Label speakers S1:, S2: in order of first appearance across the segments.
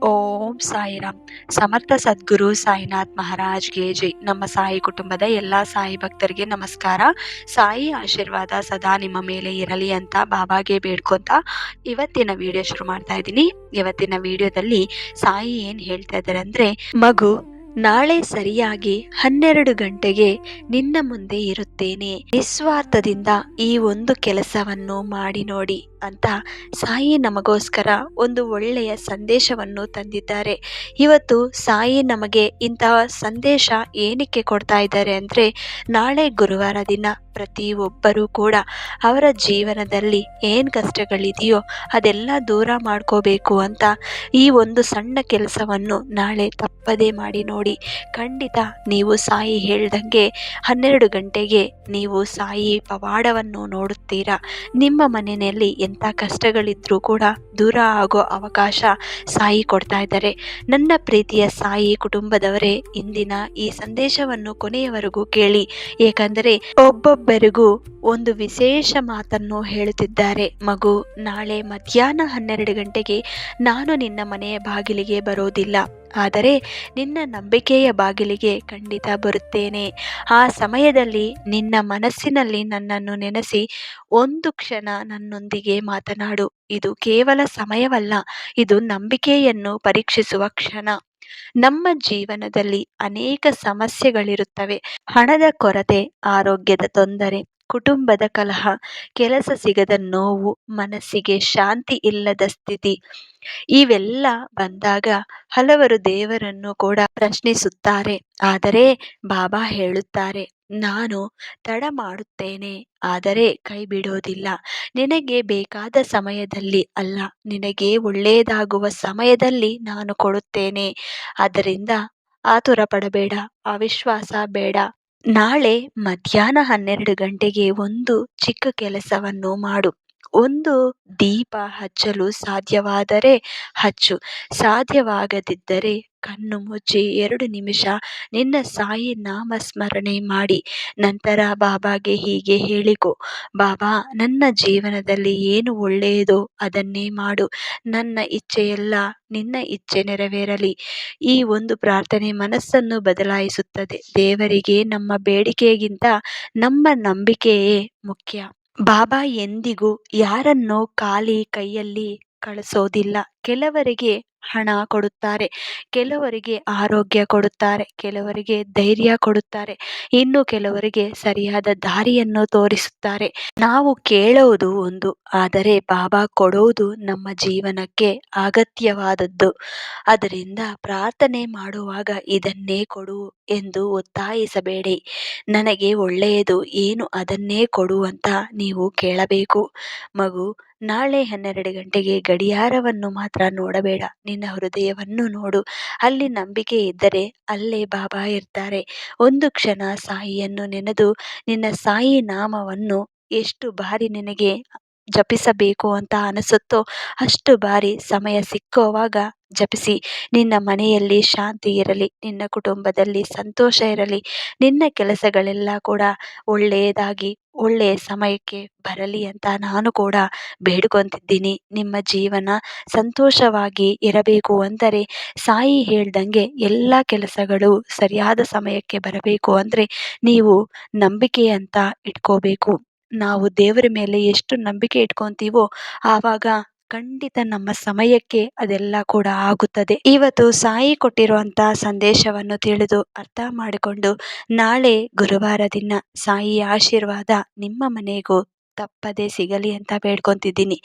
S1: ಓಂ ಸಾಯಿರಾಮ್. ಸಮರ್ಥ ಸದ್ಗುರು ಸಾಯಿನಾಥ್ ಮಹಾರಾಜ್ಗೆ ಜೈ. ನಮ್ಮ ಸಾಯಿ ಕುಟುಂಬದ ಎಲ್ಲ ಸಾಯಿ ಭಕ್ತರಿಗೆ ನಮಸ್ಕಾರ. ಸಾಯಿ ಆಶೀರ್ವಾದ ಸದಾ ನಿಮ್ಮ ಮೇಲೆ ಇರಲಿ ಅಂತ ಬಾಬಾಗೆ ಬೇಡ್ಕೊಂತ ಇವತ್ತಿನ ವಿಡಿಯೋ ಶುರು ಮಾಡ್ತಾ ಇದ್ದೀನಿ. ಇವತ್ತಿನ ವಿಡಿಯೋದಲ್ಲಿ ಸಾಯಿ ಏನ್ ಹೇಳ್ತಾ ಇದ್ದಾರೆ ಅಂದ್ರೆ, ಮಗು, ನಾಳೆ ಸರಿಯಾಗಿ 12 ಗಂಟೆಗೆ ನಿನ್ನ ಮುಂದೆ ಇರುತ್ತೇನೆ. ನಿಸ್ವಾರ್ಥದಿಂದ ಈ ಒಂದು ಕೆಲಸವನ್ನು ಮಾಡಿ ನೋಡಿ ಅಂತ ಸಾಯಿ ನಮಗೋಸ್ಕರ ಒಂದು ಒಳ್ಳೆಯ ಸಂದೇಶವನ್ನು ತಂದಿದ್ದಾರೆ. ಇವತ್ತು ಸಾಯಿ ನಮಗೆ ಇಂತಹ ಸಂದೇಶ ಏನಕ್ಕೆ ಕೊಡ್ತಾ ಇದ್ದಾರೆ ಅಂದರೆ, ನಾಳೆ ಗುರುವಾರ ದಿನ ಪ್ರತಿಯೊಬ್ಬರೂ ಕೂಡ ಅವರ ಜೀವನದಲ್ಲಿ ಏನು ಕಷ್ಟಗಳಿದೆಯೋ ಅದೆಲ್ಲ ದೂರ ಮಾಡ್ಕೋಬೇಕು ಅಂತ ಈ ಒಂದು ಸಣ್ಣ ಕೆಲಸವನ್ನು ನಾಳೆ ತಪ್ಪದೇ ಮಾಡಿ ನೋಡಿ. ಖಂಡಿತ ನೀವು ಸಾಯಿ ಹೇಳ್ದಂಗೆ 12 ಗಂಟೆಗೆ ನೀವು ಸಾಯಿ ಪವಾಡವನ್ನು ನೋಡುತ್ತೀರಾ. ನಿಮ್ಮ ಮನೆಯಲ್ಲಿ ಎಂಥ ಕಷ್ಟಗಳಿದ್ರೂ ಕೂಡ ದೂರ ಆಗೋ ಅವಕಾಶ ಸಾಯಿ ಕೊಡ್ತಾ ಇದ್ದಾರೆ. ನನ್ನ ಪ್ರೀತಿಯ ಸಾಯಿ ಕುಟುಂಬದವರೇ, ಇಂದಿನ ಈ ಸಂದೇಶವನ್ನು ಕೊನೆಯವರೆಗೂ ಕೇಳಿ. ಏಕೆಂದರೆ ಒಬ್ಬೊಬ್ಬರಿಗೂ ಒಂದು ವಿಶೇಷ ಮಾತನ್ನು ಹೇಳುತ್ತಿದ್ದಾರೆ. ಮಗು, ನಾಳೆ ಮಧ್ಯಾಹ್ನ 12 ಗಂಟೆಗೆ ನಾನು ನಿನ್ನ ಮನೆಯ ಬಾಗಿಲಿಗೆ ಬರೋದಿಲ್ಲ, ಆದರೆ ನಿನ್ನ ನಂಬಿಕೆಯ ಬಾಗಿಲಿಗೆ ಖಂಡಿತ ಬರುತ್ತೇನೆ. ಆ ಸಮಯದಲ್ಲಿ ನಿನ್ನ ಮನಸ್ಸಿನಲ್ಲಿ ನನ್ನನ್ನು ನೆನೆಸಿ ಒಂದು ಕ್ಷಣ ನನ್ನೊಂದಿಗೆ ಮಾತನಾಡು. ಇದು ಕೇವಲ ಸಮಯವಲ್ಲ, ಇದು ನಂಬಿಕೆಯನ್ನು ಪರೀಕ್ಷಿಸುವ ಕ್ಷಣ. ನಮ್ಮ ಜೀವನದಲ್ಲಿ ಅನೇಕ ಸಮಸ್ಯೆಗಳಿರುತ್ತವೆ. ಹಣದ ಕೊರತೆ, ಆರೋಗ್ಯದ ತೊಂದರೆ, ಕುಟುಂಬದ ಕಲಹ, ಕೆಲಸ ಸಿಗದ ನೋವು, ಮನಸ್ಸಿಗೆ ಶಾಂತಿ ಇಲ್ಲದ ಸ್ಥಿತಿ. ಇವೆಲ್ಲ ಬಂದಾಗ ಹಲವರು ದೇವರನ್ನು ಕೂಡ ಪ್ರಶ್ನಿಸುತ್ತಾರೆ. ಆದರೆ ಬಾಬಾ ಹೇಳುತ್ತಾರೆ, ನಾನು ತಡ ಮಾಡುತ್ತೇನೆ ಆದರೆ ಕೈ ಬಿಡೋದಿಲ್ಲ. ನಿನಗೆ ಬೇಕಾದ ಸಮಯದಲ್ಲಿ ಅಲ್ಲ, ನಿನಗೆ ಒಳ್ಳೆಯದಾಗುವ ಸಮಯದಲ್ಲಿ ನಾನು ಕೊಡುತ್ತೇನೆ. ಆದ್ದರಿಂದ ಆತುರ ಪಡಬೇಡ, ಅವಿಶ್ವಾಸ ಬೇಡ. ನಾಳೆ ಮಧ್ಯಾಹ್ನ 12 ಗಂಟೆಗೆ ಒಂದು ಚಿಕ್ಕ ಕೆಲಸವನ್ನು ಮಾಡು. ಒಂದು ದೀಪ ಹಚ್ಚಲು ಸಾಧ್ಯವಾದರೆ ಹಚ್ಚು. ಸಾಧ್ಯವಾಗದಿದ್ದರೆ ಕಣ್ಣು ಮುಚ್ಚಿ 2 ನಿಮಿಷ ನಿನ್ನ ಸಾಯಿ ನಾಮ ಸ್ಮರಣೆ ಮಾಡಿ ನಂತರ ಬಾಬಾಗೆ ಹೀಗೆ ಹೇಳಿಕೊ, ಬಾಬಾ, ನನ್ನ ಜೀವನದಲ್ಲಿ ಏನು ಒಳ್ಳೆಯದೋ ಅದನ್ನೇ ಮಾಡು. ನನ್ನ ಇಚ್ಛೆಯಲ್ಲ, ನಿನ್ನ ಇಚ್ಛೆ ನೆರವೇರಲಿ. ಈ ಒಂದು ಪ್ರಾರ್ಥನೆ ಮನಸ್ಸನ್ನು ಬದಲಾಯಿಸುತ್ತದೆ. ದೇವರಿಗೆ ನಮ್ಮ ಬೇಡಿಕೆಗಿಂತ ನಮ್ಮ ನಂಬಿಕೆಯೇ ಮುಖ್ಯ. ಬಾಬಾ ಎಂದಿಗೂ ಯಾರನ್ನೋ ಖಾಲಿ ಕೈಯಲ್ಲಿ ಕಳಿಸೋದಿಲ್ಲ. ಕೆಲವರಿಗೆ ಹಣ ಕೊಡುತ್ತಾರೆ, ಕೆಲವರಿಗೆ ಆರೋಗ್ಯ ಕೊಡುತ್ತಾರೆ, ಕೆಲವರಿಗೆ ಧೈರ್ಯ ಕೊಡುತ್ತಾರೆ, ಇನ್ನು ಕೆಲವರಿಗೆ ಸರಿಯಾದ ದಾರಿಯನ್ನು ತೋರಿಸುತ್ತಾರೆ. ನಾವು ಕೇಳುವುದು ಒಂದು, ಆದರೆ ಬಾಬಾ ಕೊಡುವುದು ನಮ್ಮ ಜೀವನಕ್ಕೆ ಅಗತ್ಯವಾದದ್ದು. ಅದರಿಂದ ಪ್ರಾರ್ಥನೆ ಮಾಡುವಾಗ ಇದನ್ನೇ ಕೊಡು ಎಂದು ಒತ್ತಾಯಿಸಬೇಡಿ. ನನಗೆ ಒಳ್ಳೆಯದು ಏನು ಅದನ್ನೇ ಕೊಡು ಅಂತ ನೀವು ಕೇಳಬೇಕು. ಮಗು, ನಾಳೆ 12 ಗಂಟೆಗೆ ಗಡಿಯಾರವನ್ನು ಮಾತ್ರ ನೋಡಬೇಡ, ನಿನ್ನ ಹೃದಯವನ್ನು ನೋಡು. ಅಲ್ಲಿ ನಂಬಿಕೆ ಇದ್ದರೆ ಅಲ್ಲೇ ಬಾಬಾ ಇರ್ತಾರೆ. ಒಂದು ಕ್ಷಣ ಸಾಯಿಯನ್ನು ನೆನೆದು ನಿನ್ನ ಸಾಯಿ ನಾಮವನ್ನು ಎಷ್ಟು ಬಾರಿ ನಿನಗೆ ಜಪಿಸಬೇಕು ಅಂತ ಅನಿಸುತ್ತೋ ಅಷ್ಟು ಬಾರಿ ಸಮಯ ಸಿಕ್ಕುವಾಗ ಜಪಿಸಿ. ನಿನ್ನ ಮನೆಯಲ್ಲಿ ಶಾಂತಿ ಇರಲಿ, ನಿನ್ನ ಕುಟುಂಬದಲ್ಲಿ ಸಂತೋಷ ಇರಲಿ, ನಿನ್ನ ಕೆಲಸಗಳೆಲ್ಲ ಕೂಡ ಒಳ್ಳೆಯದಾಗಿ ಒಳ್ಳೆಯ ಸಮಯಕ್ಕೆ ಬರಲಿ ಅಂತ ನಾನು ಕೂಡ ಬೇಡ್ಕೊತಿದ್ದೀನಿ. ನಿಮ್ಮ ಜೀವನ ಸಂತೋಷವಾಗಿ ಇರಬೇಕು ಅಂದರೆ ಸಾಯಿ ಹೇಳ್ದಂಗೆ ಎಲ್ಲ ಕೆಲಸಗಳು ಸರಿಯಾದ ಸಮಯಕ್ಕೆ ಬರಬೇಕು ಅಂದರೆ ನೀವು ನಂಬಿಕೆ ಅಂತ ಇಟ್ಕೋಬೇಕು. ನಾವು ದೇವರ ಮೇಲೆ ಎಷ್ಟು ನಂಬಿಕೆ ಇಟ್ಕೊತೀವೋ ಆವಾಗ ಖಂಡಿತ ನಮ್ಮ ಸಮಯಕ್ಕೆ ಅದೆಲ್ಲ ಕೂಡ ಆಗುತ್ತದೆ. ಇವತ್ತು ಸಾಯಿ ಕೊಟ್ಟಿರುವಂತ ಸಂದೇಶವನ್ನು ತಿಳಿದು ಅರ್ಥ ಮಾಡಿಕೊಂಡು ನಾಳೆ ಗುರುವಾರ ದಿನ ಸಾಯಿ ಆಶೀರ್ವಾದ ನಿಮ್ಮ ಮನೆಗೂ ತಪ್ಪದೆ ಸಿಗಲಿ ಅಂತ ಬೇಡ್ಕೊತಿದ್ದೀನಿ.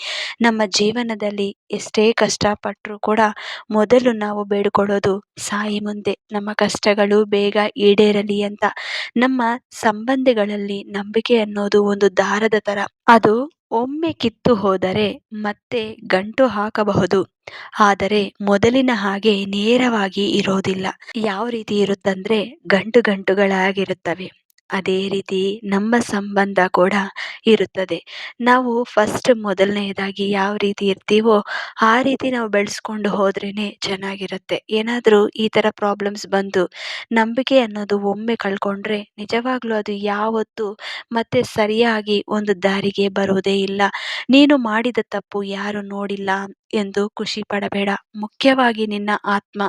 S1: ನಮ್ಮ ಜೀವನದಲ್ಲಿ ಎಷ್ಟೇ ಕಷ್ಟಪಟ್ಟರೂ ಕೂಡ ಮೊದಲು ನಾವು ಬೇಡ್ಕೊಳ್ಳೋದು ಸಾಯಿ ಮುಂದೆ ನಮ್ಮ ಕಷ್ಟಗಳು ಬೇಗ ಈಡೇರಲಿ ಅಂತ. ನಮ್ಮ ಸಂಬಂಧಿಗಳಲ್ಲಿ ನಂಬಿಕೆ ಅನ್ನೋದು ಒಂದು ದಾರದ ಥರ. ಅದು ಒಮ್ಮೆ ಕಿತ್ತು ಹೋದರೆ ಮತ್ತೆ ಗಂಟು ಹಾಕಬಹುದು, ಆದರೆ ಮೊದಲಿನ ಹಾಗೆ ನೇರವಾಗಿ ಇರೋದಿಲ್ಲ. ಯಾವ ರೀತಿ ಇರುತ್ತಂದ್ರೆ ಗಂಟುಗಳಾಗಿರುತ್ತವೆ. ಅದೇ ರೀತಿ ನಮ್ಮ ಸಂಬಂಧ ಕೂಡ ಇರುತ್ತದೆ. ನಾವು ಫಸ್ಟ್ ಮೊದಲನೆಯದಾಗಿ ಯಾವ ರೀತಿ ಇರ್ತೀವೋ ಆ ರೀತಿ ನಾವು ಬೆಳೆಸ್ಕೊಂಡು ಹೋದ್ರೇನೆ ಚೆನ್ನಾಗಿರುತ್ತೆ. ಏನಾದರೂ ಈ ಥರ ಪ್ರಾಬ್ಲಮ್ಸ್ ಬಂದು ನಂಬಿಕೆ ಅನ್ನೋದು ಒಮ್ಮೆ ಕಳ್ಕೊಂಡ್ರೆ ನಿಜವಾಗ್ಲೂ ಅದು ಯಾವತ್ತೂ ಮತ್ತೆ ಸರಿಯಾಗಿ ಒಂದು ದಾರಿಗೆ ಬರುವುದೇ ಇಲ್ಲ. ನೀನು ಮಾಡಿದ ತಪ್ಪು ಯಾರು ನೋಡಿಲ್ಲ ಎಂದು ಖುಷಿ ಪಡಬೇಡ. ಮುಖ್ಯವಾಗಿ ನಿನ್ನ ಆತ್ಮ,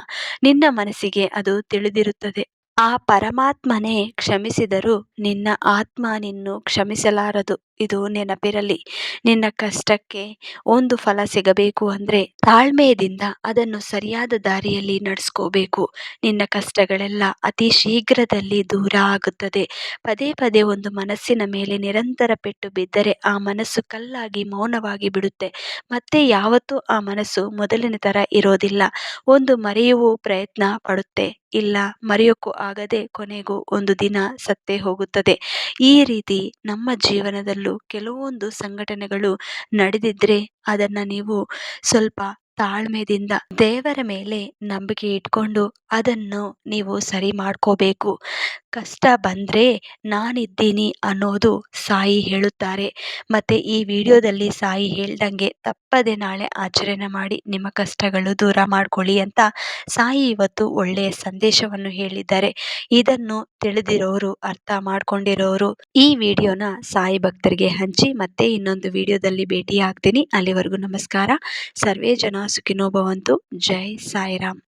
S1: ನಿನ್ನ ಮನಸ್ಸಿಗೆ ಅದು ತಿಳಿದಿರುತ್ತದೆ. ಆ ಪರಮಾತ್ಮನೇ ಕ್ಷಮಿಸಿದರೂ ನಿನ್ನ ಆತ್ಮ ನಿನ್ನು ಕ್ಷಮಿಸಲಾರದು. ಇದು ನೆನಪಿರಲಿ. ನಿನ್ನ ಕಷ್ಟಕ್ಕೆ ಒಂದು ಫಲ ಸಿಗಬೇಕು ಅಂದರೆ ತಾಳ್ಮೆಯಿಂದ ಅದನ್ನು ಸರಿಯಾದ ದಾರಿಯಲ್ಲಿ ನಡೆಸ್ಕೋಬೇಕು. ನಿನ್ನ ಕಷ್ಟಗಳೆಲ್ಲ ಅತಿ ಶೀಘ್ರದಲ್ಲಿ ದೂರ ಆಗುತ್ತದೆ. ಪದೇ ಪದೇ ಒಂದು ಮನಸ್ಸಿನ ಮೇಲೆ ನಿರಂತರ ಪೆಟ್ಟು ಬಿದ್ದರೆ ಆ ಮನಸ್ಸು ಕಲ್ಲಾಗಿ ಮೌನವಾಗಿ ಬಿಡುತ್ತೆ. ಮತ್ತೆ ಯಾವತ್ತೂ ಆ ಮನಸ್ಸು ಮೊದಲಿನ ಥರ ಇರೋದಿಲ್ಲ. ಒಂದು ಮರೆಯುವ ಪ್ರಯತ್ನ ಪಡುತ್ತೆ, ಇಲ್ಲ ಮರೆಯೋಕ್ಕೂ ಆಗದೆ ಕೊನೆಗೂ ಒಂದು ದಿನ ಸತ್ತೇ ಹೋಗುತ್ತದೆ. ಈ ರೀತಿ ನಮ್ಮ ಜೀವನದಲ್ಲೂ ಕೆಲವೊಂದು ಸಂಘಟನೆಗಳು ನಡೆದಿದ್ರೆ ಅದನ್ನು ನೀವು ಸ್ವಲ್ಪ ತಾಳ್ಮೆದಿಂದ ದೇವರ ಮೇಲೆ ನಂಬಿಕೆ ಇಟ್ಕೊಂಡು ಅದನ್ನು ನೀವು ಸರಿ ಮಾಡ್ಕೋಬೇಕು. ಕಷ್ಟ ಬಂದರೆ ನಾನಿದ್ದೀನಿ ಅನ್ನೋದು ಸಾಯಿ ಹೇಳುತ್ತಾರೆ. ಮತ್ತು ಈ ವಿಡಿಯೋದಲ್ಲಿ ಸಾಯಿ ಹೇಳ್ದಂಗೆ ತಪ್ಪದೆ ನಾಳೆ ಆಚರಣೆ ಮಾಡಿ ನಿಮ್ಮ ಕಷ್ಟಗಳು ದೂರ ಮಾಡ್ಕೊಳ್ಳಿ ಅಂತ ಸಾಯಿ ಇವತ್ತು ಒಳ್ಳೆಯ ಸಂದೇಶವನ್ನು ಹೇಳಿದ್ದಾರೆ. ಇದನ್ನು ತಿಳಿದಿರೋರು, ಅರ್ಥ ಮಾಡ್ಕೊಂಡಿರೋರು ಈ ವಿಡಿಯೋನ ಸಾಯಿ ಭಕ್ತರಿಗೆ ಹಂಚಿ ಮತ್ತೆ ಇನ್ನೊಂದು ವಿಡಿಯೋದಲ್ಲಿ ಭೇಟಿ ಆಗ್ತೀನಿ. ಅಲ್ಲಿವರೆಗೂ ನಮಸ್ಕಾರ. ಸರ್ವೇ ಜನ ಸುಖಿನೋ ಭವಂತು. ಜೈ ಸಾಯಿರಾಮ್.